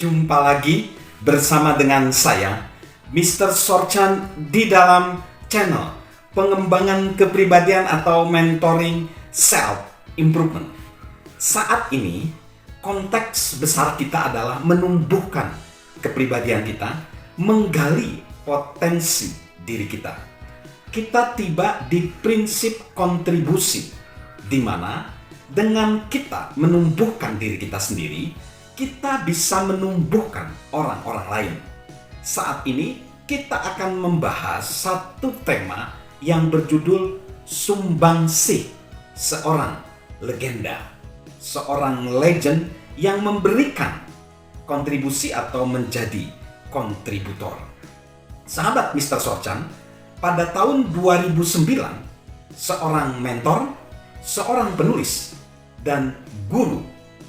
Jumpa lagi bersama dengan saya, Mr. Sorchan, di dalam channel pengembangan kepribadian atau mentoring self improvement. Saat ini, konteks besar kita adalah menumbuhkan kepribadian kita, menggali potensi diri kita. Kita tiba di prinsip kontribusi, di mana dengan kita menumbuhkan diri kita sendiri, kita bisa menumbuhkan orang-orang lain. Saat ini kita akan membahas satu tema yang berjudul sumbangsih seorang legenda, seorang legend yang memberikan kontribusi atau menjadi kontributor. Sahabat Mr. Sorchan, pada tahun 2009, seorang mentor, seorang penulis, dan guru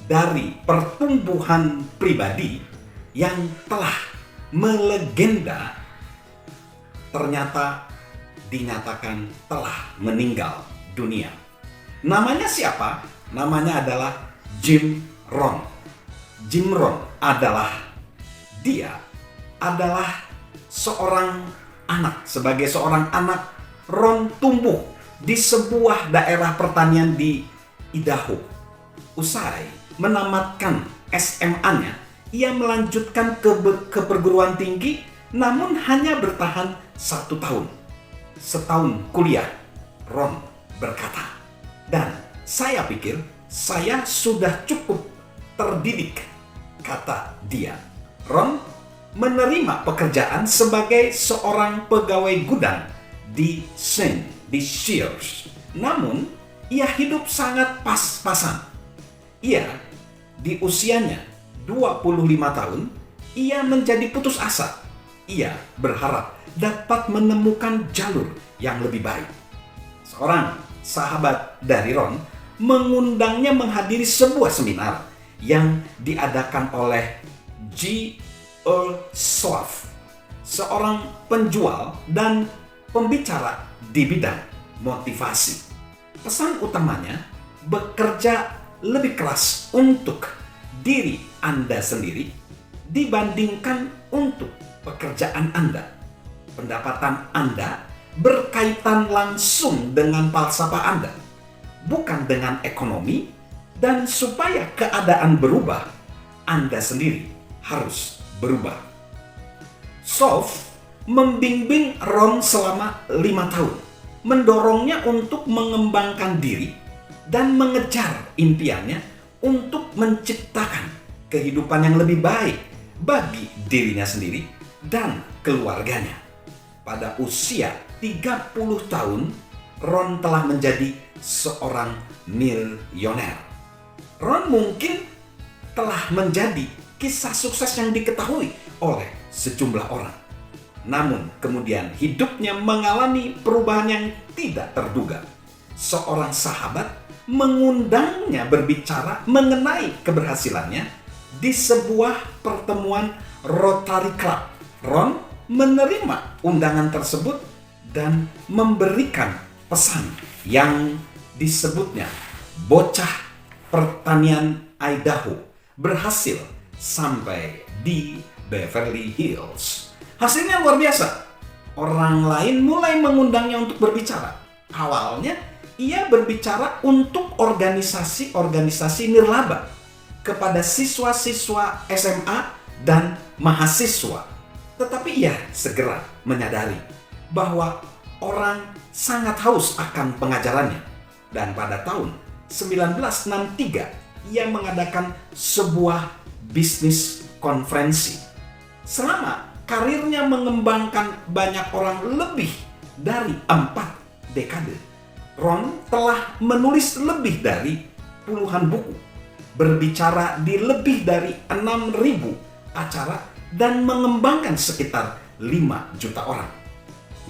dari pertumbuhan pribadi yang telah melegenda ternyata dinyatakan telah meninggal dunia. Namanya siapa? Namanya adalah Jim Rohn. Jim Rohn adalah seorang anak. Sebagai seorang anak, Rohn tumbuh di sebuah daerah pertanian di Idaho. Usai menamatkan SMA-nya, ia melanjutkan ke perguruan tinggi, namun hanya bertahan 1 tahun. Setahun kuliah, Rohn berkata, "Dan saya pikir saya sudah cukup terdidik," kata dia. Rohn menerima pekerjaan sebagai seorang pegawai gudang di Sears. Namun, ia hidup sangat pas-pasan. Ia, di usianya 25 tahun, ia menjadi putus asa. Ia berharap dapat menemukan jalur yang lebih baik. Seorang sahabat dari Rohn mengundangnya menghadiri sebuah seminar yang diadakan oleh G. Earl Sloff, seorang penjual dan pembicara di bidang motivasi. Pesan utamanya, bekerja lebih keras untuk diri Anda sendiri dibandingkan untuk pekerjaan Anda. Pendapatan Anda berkaitan langsung dengan falsafah Anda, bukan dengan ekonomi, dan supaya keadaan berubah, Anda sendiri harus berubah. Sloff membimbing Rohn selama 5 tahun, mendorongnya untuk mengembangkan diri dan mengejar impiannya untuk menciptakan kehidupan yang lebih baik bagi dirinya sendiri dan keluarganya. Pada usia 30 tahun, Rohn telah menjadi seorang miliuner. Rohn mungkin telah menjadi kisah sukses yang diketahui oleh sejumlah orang. Namun kemudian hidupnya mengalami perubahan yang tidak terduga. Seorang sahabat mengundangnya berbicara mengenai keberhasilannya di sebuah pertemuan Rotary Club. Rohn menerima undangan tersebut dan memberikan pesan yang disebutnya bocah pertanian Idaho berhasil sampai di Beverly Hills. Hasilnya luar biasa. Orang lain mulai mengundangnya untuk berbicara. Awalnya ia berbicara untuk organisasi-organisasi nirlaba kepada siswa-siswa SMA dan mahasiswa. Tetapi ia segera menyadari bahwa orang sangat haus akan pengajarannya. Dan pada tahun 1963, ia mengadakan sebuah bisnis konferensi. Selama karirnya mengembangkan banyak orang lebih dari 4 dekade, Rohn telah menulis lebih dari puluhan buku, berbicara di lebih dari 6.000 acara, dan mengembangkan sekitar 5 juta orang.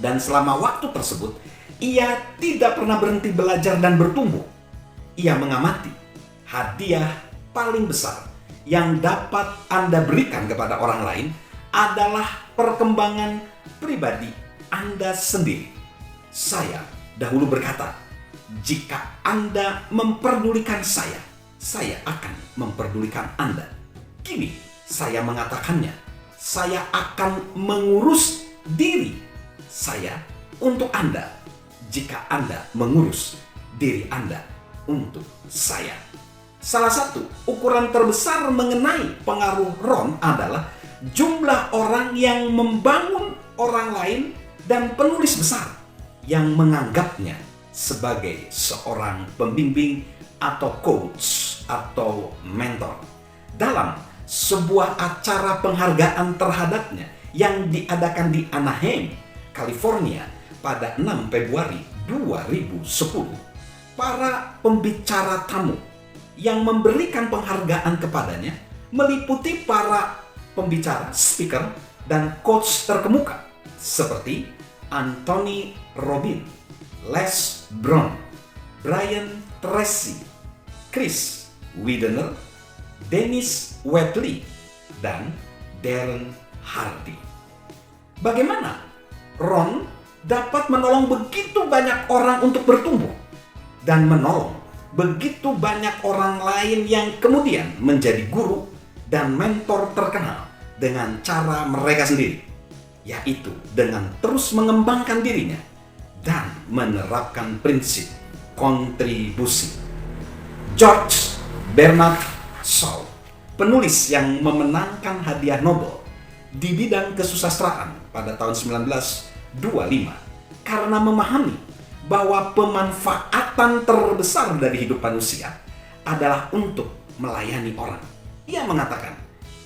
Dan selama waktu tersebut, ia tidak pernah berhenti belajar dan bertumbuh. Ia mengamati hadiah paling besar yang dapat Anda berikan kepada orang lain adalah perkembangan pribadi Anda sendiri. Saya dahulu berkata, jika Anda memperdulikan saya akan memperdulikan Anda. Kini saya mengatakannya. Saya akan mengurus diri saya untuk Anda jika Anda mengurus diri Anda untuk saya. Salah satu ukuran terbesar mengenai pengaruh Ron adalah jumlah orang yang membangun orang lain dan penulis besar yang menganggapnya sebagai seorang pembimbing atau coach atau mentor. Dalam sebuah acara penghargaan terhadapnya yang diadakan di Anaheim, California pada 6 Februari 2010, para pembicara tamu yang memberikan penghargaan kepadanya meliputi para pembicara, speaker, dan coach terkemuka seperti Anthony Robbins, Les Brown, Brian Tracy, Chris Widener, Dennis Wedley, dan Darren Hardy. Bagaimana Ron dapat menolong begitu banyak orang untuk bertumbuh dan menolong begitu banyak orang lain yang kemudian menjadi guru dan mentor terkenal dengan cara mereka sendiri, yaitu dengan terus mengembangkan dirinya dan menerapkan prinsip kontribusi. George Bernard Shaw, penulis yang memenangkan hadiah Nobel di bidang kesusastraan pada tahun 1925, karena memahami bahwa pemanfaatan terbesar dari hidup manusia adalah untuk melayani orang. Ia mengatakan,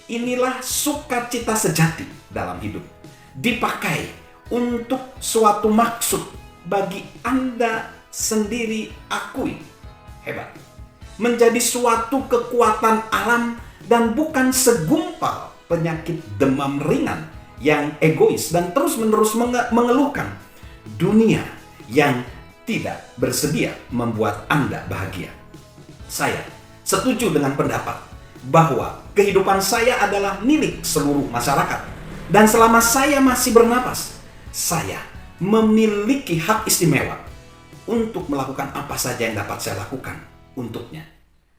inilah sukacita sejati dalam hidup, dipakai untuk suatu maksud bagi Anda sendiri akui hebat, menjadi suatu kekuatan alam dan bukan segumpal penyakit demam ringan yang egois dan terus-menerus mengeluhkan dunia yang tidak bersedia membuat Anda bahagia. Saya setuju dengan pendapat bahwa kehidupan saya adalah milik seluruh masyarakat, dan selama saya masih bernapas, saya memiliki hak istimewa untuk melakukan apa saja yang dapat saya lakukan untuknya.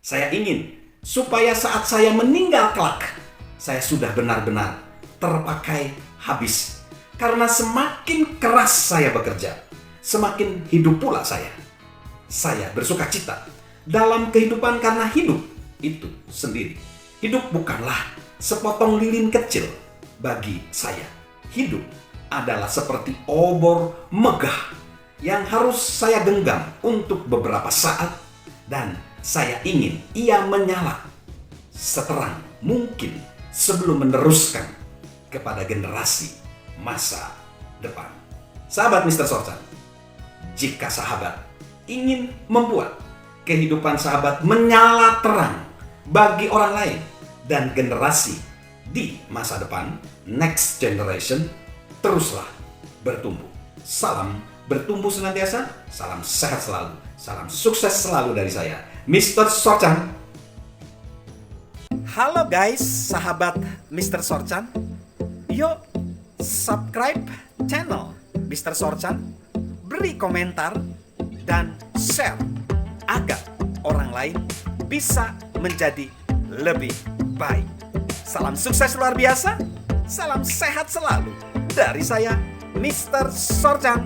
Saya ingin supaya saat saya meninggal kelak, saya sudah benar-benar terpakai habis. Karena semakin keras saya bekerja, semakin hidup pula saya. Saya bersuka cita dalam kehidupan karena hidup itu sendiri. Hidup bukanlah sepotong lilin kecil bagi saya. Hidup adalah seperti obor megah yang harus saya genggam untuk beberapa saat, dan saya ingin ia menyala seterang mungkin sebelum meneruskan kepada generasi masa depan. Sahabat Mr. Sorchan, jika sahabat ingin membuat kehidupan sahabat menyala terang bagi orang lain dan generasi di masa depan, next generation, teruslah bertumbuh. Salam bertumbuh senantiasa, salam sehat selalu, salam sukses selalu dari saya, Mr. Sorchan. Halo guys, sahabat Mr. Sorchan. Yuk subscribe channel Mr. Sorchan, beri komentar, dan share agar orang lain bisa menjadi lebih baik. Salam sukses luar biasa, salam sehat selalu dari saya, Mr. Sorchan.